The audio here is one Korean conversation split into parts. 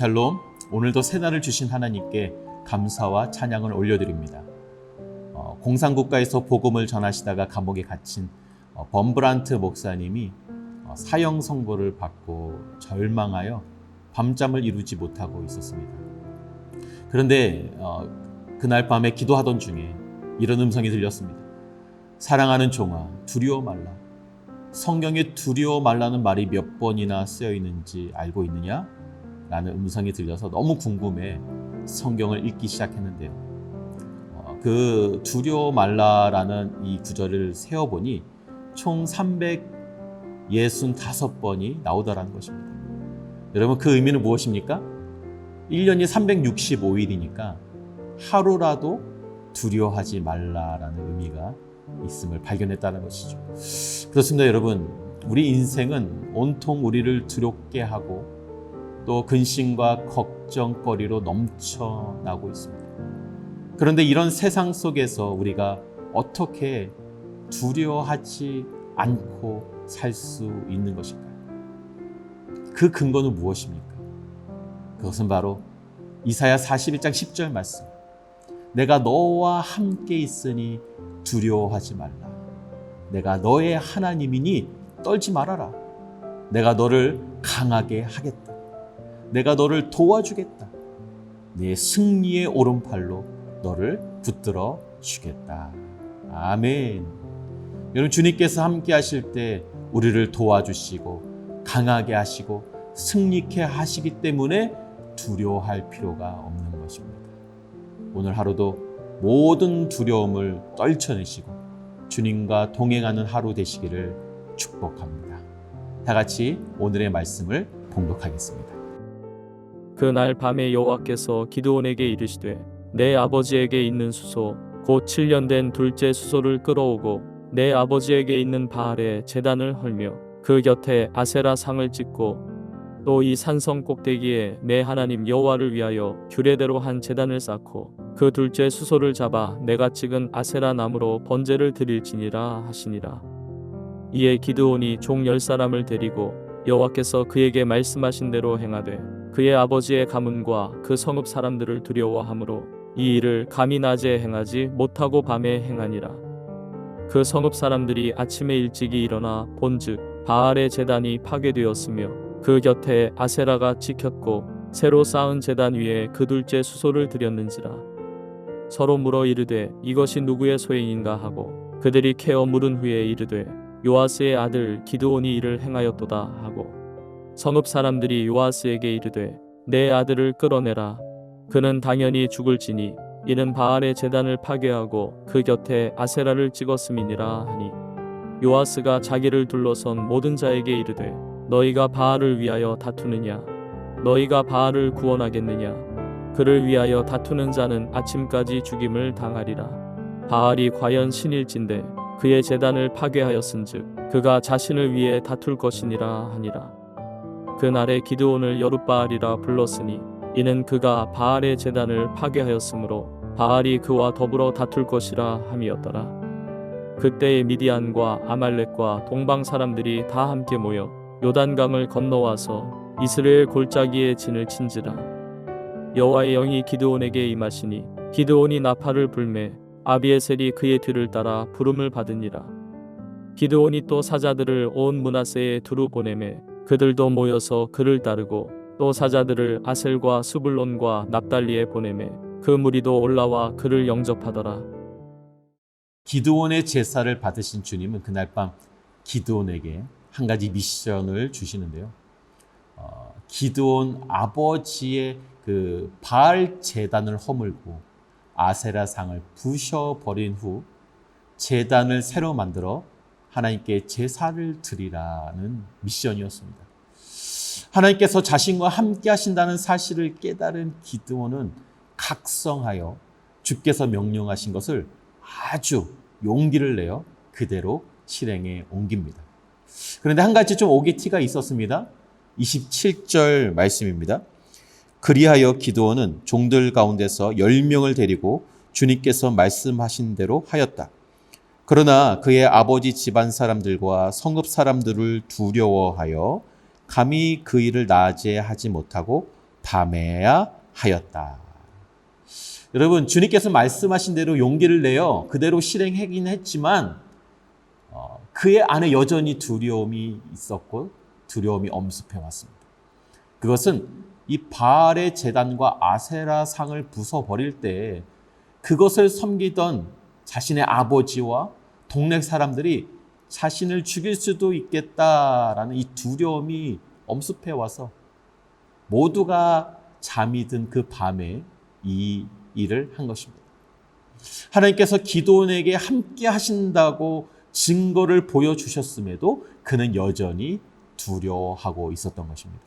샬롬. 오늘도 새날을 주신 하나님께 감사와 찬양을 올려드립니다. 공산국가에서 복음을 전하시다가 감옥에 갇힌 범브란트 목사님이 사형 선고를 받고 절망하여 밤잠을 이루지 못하고 있었습니다. 그런데 그날 밤에 기도하던 중에 이런 음성이 들렸습니다. 사랑하는 종아, 두려워 말라. 성경에 두려워 말라는 말이 몇 번이나 쓰여 있는지 알고 있느냐? 라는 음성이 들려서 너무 궁금해 성경을 읽기 시작했는데요. 그 두려워 말라라는 이 구절을 세어보니 총 365번이 나오더라는 것입니다. 여러분, 그 의미는 무엇입니까? 1년이 365일이니까 하루라도 두려워하지 말라라는 의미가 있음을 발견했다는 것이죠. 그렇습니다, 여러분. 우리 인생은 온통 우리를 두렵게 하고 또 근심과 걱정거리로 넘쳐나고 있습니다. 그런데 이런 세상 속에서 우리가 어떻게 두려워하지 않고 살 수 있는 것일까요? 그 근거는 무엇입니까? 그것은 바로 이사야 41장 10절 말씀. 내가 너와 함께 있으니 두려워하지 말라. 내가 너의 하나님이니 떨지 말아라. 내가 너를 강하게 하겠다. 내가 너를 도와주겠다. 내 승리의 오른팔로 너를 붙들어 주겠다. 아멘. 여러분, 주님께서 함께 하실 때 우리를 도와주시고 강하게 하시고 승리케 하시기 때문에 두려워할 필요가 없는 것입니다. 오늘 하루도 모든 두려움을 떨쳐내시고 주님과 동행하는 하루 되시기를 축복합니다. 다 같이 오늘의 말씀을 봉독하겠습니다. 그날 밤에 여호와께서 기드온에게 이르시되 내 아버지에게 있는 수소 곧 7년 된 둘째 수소를 끌어오고 내 아버지에게 있는 바알의 제단을 헐며 그 곁에 아세라 상을 찍고 또 이 산성 꼭대기에 내 하나님 여호와를 위하여 규례대로 한 제단을 쌓고 그 둘째 수소를 잡아 내가 찍은 아세라 나무로 번제를 드릴지니라 하시니라. 이에 기드온이 종 10사람을 데리고 여호와께서 그에게 말씀하신 대로 행하되 그의 아버지의 가문과 그 성읍 사람들을 두려워하므로 이 일을 감히 낮에 행하지 못하고 밤에 행하니라. 그 성읍 사람들이 아침에 일찍이 일어나 본즉 바알의 제단이 파괴되었으며 그 곁에 아세라가 찍혔고 새로 쌓은 제단 위에 그 둘째 수소를 드렸는지라. 서로 물어 이르되 이것이 누구의 소행인가 하고 그들이 캐어 물은 후에 이르되 요아스의 아들 기드온이 이를 행하였도다 하고 성읍 사람들이 요아스에게 이르되 내 아들을 끌어내라. 그는 당연히 죽을지니 이는 바알의 제단을 파괴하고 그 곁에 아세라를 찍었음이니라 하니 요아스가 자기를 둘러선 모든 자에게 이르되 너희가 바알을 위하여 다투느냐? 너희가 바알을 구원하겠느냐? 그를 위하여 다투는 자는 아침까지 죽임을 당하리라. 바알이 과연 신일진데 그의 제단을 파괴하였은즉 그가 자신을 위해 다툴 것이니라 하니라. 그날에 기드온을 여룻바알이라 불렀으니 이는 그가 바알의 제단을 파괴하였으므로 바알이 그와 더불어 다툴 것이라 함이었더라. 그때에 미디안과 아말렉과 동방 사람들이 다 함께 모여 요단강을 건너와서 이스라엘 골짜기에 진을 친지라. 여호와의 영이 기드온에게 임하시니 기드온이 나팔을 불매 아비에셀이 그의 뒤를 따라 부름을 받으니라. 기드온이 또 사자들을 온 므낫세에 두루 보내매 그들도 모여서 그를 따르고 또 사자들을 아셀과 스불론과 납달리에 보내매 그 무리도 올라와 그를 영접하더라. 기드온의 제사를 받으신 주님은 그날 밤 기드온에게 한 가지 미션을 주시는데요. 기드온 아버지의 그 바알 제단을 허물고 아세라 상을 부셔버린 후 제단을 새로 만들어 하나님께 제사를 드리라는 미션이었습니다. 하나님께서 자신과 함께 하신다는 사실을 깨달은 기드온은 각성하여 주께서 명령하신 것을 아주 용기를 내어 그대로 실행에 옮깁니다. 그런데 한 가지 좀 오게티가 있었습니다. 27절 말씀입니다. 그리하여 기드온은 종들 가운데서 10명을 데리고 주님께서 말씀하신 대로 하였다. 그러나 그의 아버지 집안 사람들과 성읍 사람들을 두려워하여 감히 그 일을 낮에 하지 못하고 밤에야 하였다. 여러분, 주님께서 말씀하신 대로 용기를 내어 그대로 실행하긴 했지만 그의 안에 여전히 두려움이 있었고 두려움이 엄습해 왔습니다. 그것은 이 바알의 제단과 아세라 상을 부숴버릴 때 그것을 섬기던 자신의 아버지와 동네 사람들이 자신을 죽일 수도 있겠다라는 이 두려움이 엄습해 와서 모두가 잠이 든 그 밤에 이 일을 한 것입니다. 하나님께서 기드온에게 함께 하신다고 증거를 보여주셨음에도 그는 여전히 두려워하고 있었던 것입니다.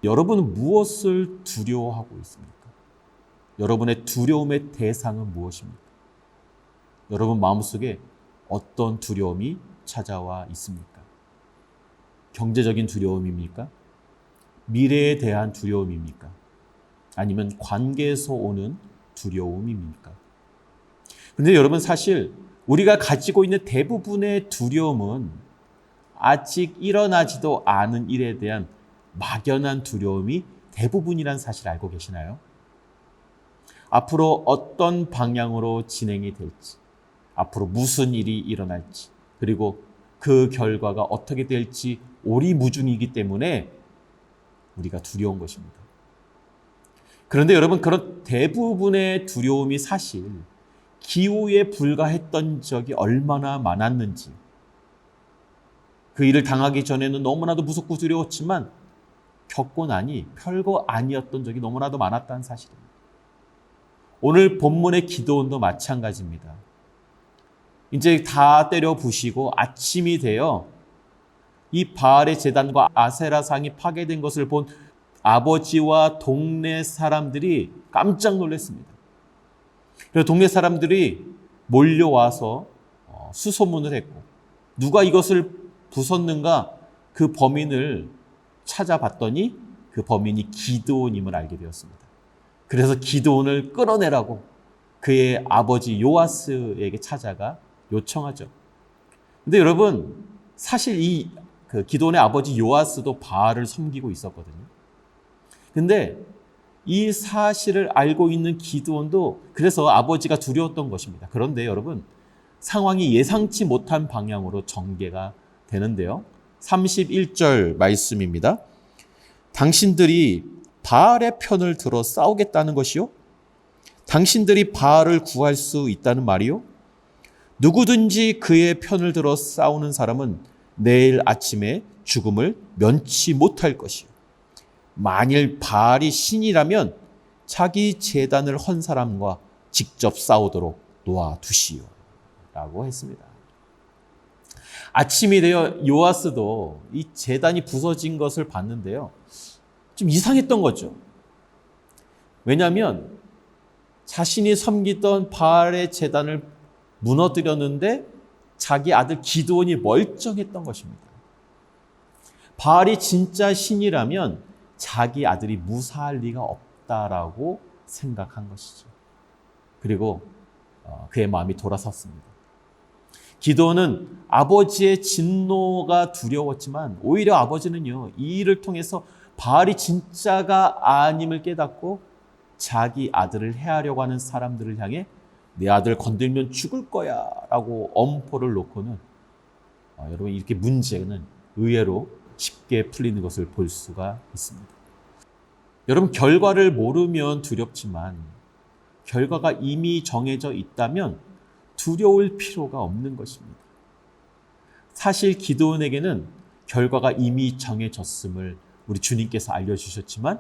여러분은 무엇을 두려워하고 있습니까? 여러분의 두려움의 대상은 무엇입니까? 여러분 마음속에 어떤 두려움이 찾아와 있습니까? 경제적인 두려움입니까? 미래에 대한 두려움입니까? 아니면 관계에서 오는 두려움입니까? 근데 여러분 사실 우리가 가지고 있는 대부분의 두려움은 아직 일어나지도 않은 일에 대한 막연한 두려움이 대부분이란 사실 알고 계시나요? 앞으로 어떤 방향으로 진행이 될지, 앞으로 무슨 일이 일어날지, 그리고 그 결과가 어떻게 될지 오리무중이기 때문에 우리가 두려운 것입니다. 그런데 여러분, 그런 대부분의 두려움이 사실 기호에 불과했던 적이 얼마나 많았는지, 그 일을 당하기 전에는 너무나도 무섭고 두려웠지만 겪고 나니 별거 아니었던 적이 너무나도 많았다는 사실입니다. 오늘 본문의 기드온도 마찬가지입니다. 이제 다 때려 부시고 아침이 되어 이 바알의 제단과 아세라 상이 파괴된 것을 본 아버지와 동네 사람들이 깜짝 놀랐습니다. 그래서 동네 사람들이 몰려와서 수소문을 했고 누가 이것을 부쉈는가 그 범인을 찾아봤더니 그 범인이 기드온임을 알게 되었습니다. 그래서 기드온을 끌어내라고 그의 아버지 요아스에게 찾아가 요청하죠. 근데 여러분 사실 그 기드온의 아버지 요아스도 바알을 섬기고 있었거든요. 근데 이 사실을 알고 있는 기드온도 그래서 아버지가 두려웠던 것입니다. 그런데 여러분 상황이 예상치 못한 방향으로 전개가 되는데요. 31절 말씀입니다. 당신들이 바알의 편을 들어 싸우겠다는 것이요? 당신들이 바알을 구할 수 있다는 말이요? 누구든지 그의 편을 들어 싸우는 사람은 내일 아침에 죽음을 면치 못할 것이요. 만일 바알이 신이라면 자기 제단을 헌 사람과 직접 싸우도록 놓아두시오. 라고 했습니다. 아침이 되어 요아스도 이 제단이 부서진 것을 봤는데요. 좀 이상했던 거죠. 왜냐하면 자신이 섬기던 바알의 제단을 무너뜨렸는데 자기 아들 기드온이 멀쩡했던 것입니다. 바알이 진짜 신이라면 자기 아들이 무사할 리가 없다라고 생각한 것이죠. 그리고 그의 마음이 돌아섰습니다. 기드온은 아버지의 진노가 두려웠지만 오히려 아버지는요, 이 일을 통해서 바알이 진짜가 아님을 깨닫고 자기 아들을 해하려고 하는 사람들을 향해 내 아들 건들면 죽을 거야 라고 엄포를 놓고는 여러분 이렇게 문제는 의외로 쉽게 풀리는 것을 볼 수가 있습니다. 여러분 결과를 모르면 두렵지만 결과가 이미 정해져 있다면 두려울 필요가 없는 것입니다. 사실 기드온에게는 결과가 이미 정해졌음을 우리 주님께서 알려주셨지만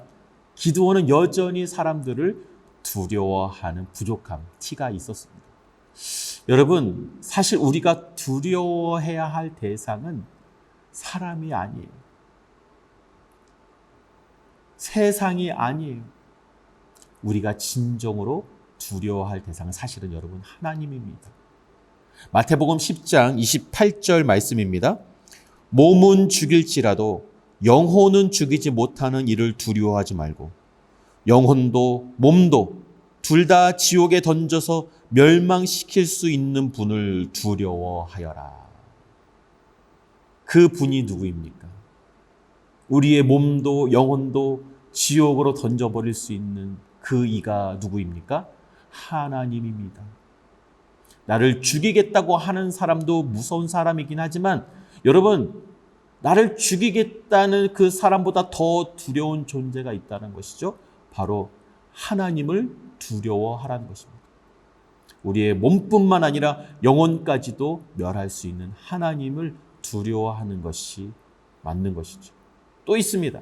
기드온은 여전히 사람들을 두려워하는 부족함, 티가 있었습니다. 여러분, 사실 우리가 두려워해야 할 대상은 사람이 아니에요. 세상이 아니에요. 우리가 진정으로 두려워할 대상은 사실은 여러분 하나님입니다. 마태복음 10장 28절 말씀입니다. 몸은 죽일지라도 영혼은 죽이지 못하는 이를 두려워하지 말고 영혼도 몸도 둘 다 지옥에 던져서 멸망시킬 수 있는 분을 두려워하여라. 그 분이 누구입니까? 우리의 몸도 영혼도 지옥으로 던져버릴 수 있는 그 이가 누구입니까? 하나님입니다. 나를 죽이겠다고 하는 사람도 무서운 사람이긴 하지만 여러분, 나를 죽이겠다는 그 사람보다 더 두려운 존재가 있다는 것이죠. 바로 하나님을 두려워하라는 것입니다. 우리의 몸뿐만 아니라 영혼까지도 멸할 수 있는 하나님을 두려워하는 것이 맞는 것이죠. 또 있습니다.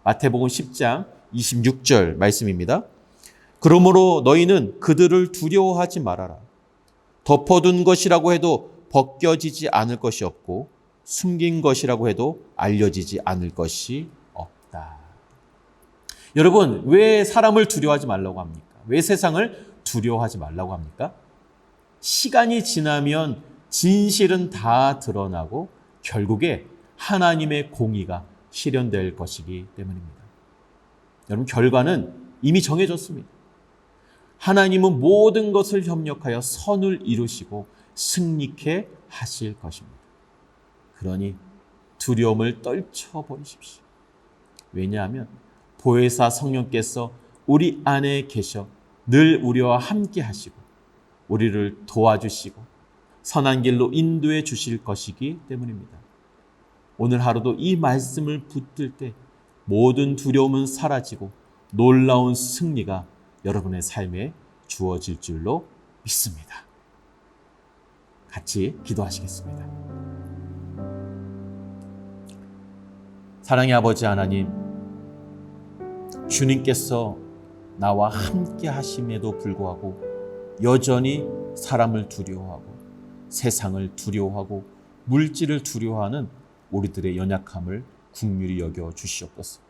마태복음 10장 26절 말씀입니다. 그러므로 너희는 그들을 두려워하지 말아라. 덮어둔 것이라고 해도 벗겨지지 않을 것이 없고 숨긴 것이라고 해도 알려지지 않을 것이 없다. 여러분, 왜 사람을 두려워하지 말라고 합니까? 왜 세상을 두려워하지 말라고 합니까? 시간이 지나면 진실은 다 드러나고 결국에 하나님의 공의가 실현될 것이기 때문입니다. 여러분, 결과는 이미 정해졌습니다. 하나님은 모든 것을 협력하여 선을 이루시고 승리케 하실 것입니다. 그러니 두려움을 떨쳐버리십시오. 왜냐하면 보혜사 성령께서 우리 안에 계셔 늘 우리와 함께 하시고 우리를 도와주시고 선한 길로 인도해 주실 것이기 때문입니다. 오늘 하루도 이 말씀을 붙들 때 모든 두려움은 사라지고 놀라운 승리가 여러분의 삶에 주어질 줄로 믿습니다. 같이 기도하시겠습니다. 사랑의 아버지 하나님, 주님께서 나와 함께 하심에도 불구하고 여전히 사람을 두려워하고 세상을 두려워하고 물질을 두려워하는 우리들의 연약함을 긍휼히 여겨 주시옵소서.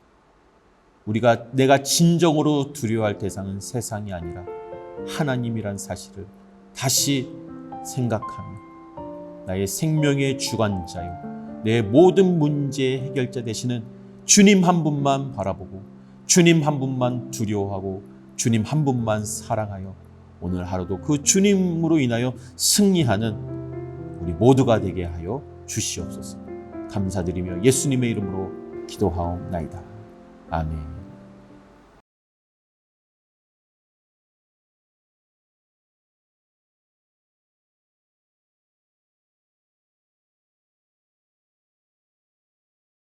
내가 진정으로 두려워할 대상은 세상이 아니라 하나님이란 사실을 다시 생각하며 나의 생명의 주관자요 내 모든 문제의 해결자 되시는 주님 한 분만 바라보고 주님 한 분만 두려워하고 주님 한 분만 사랑하여 오늘 하루도 그 주님으로 인하여 승리하는 우리 모두가 되게 하여 주시옵소서. 감사드리며 예수님의 이름으로 기도하옵나이다. 아멘.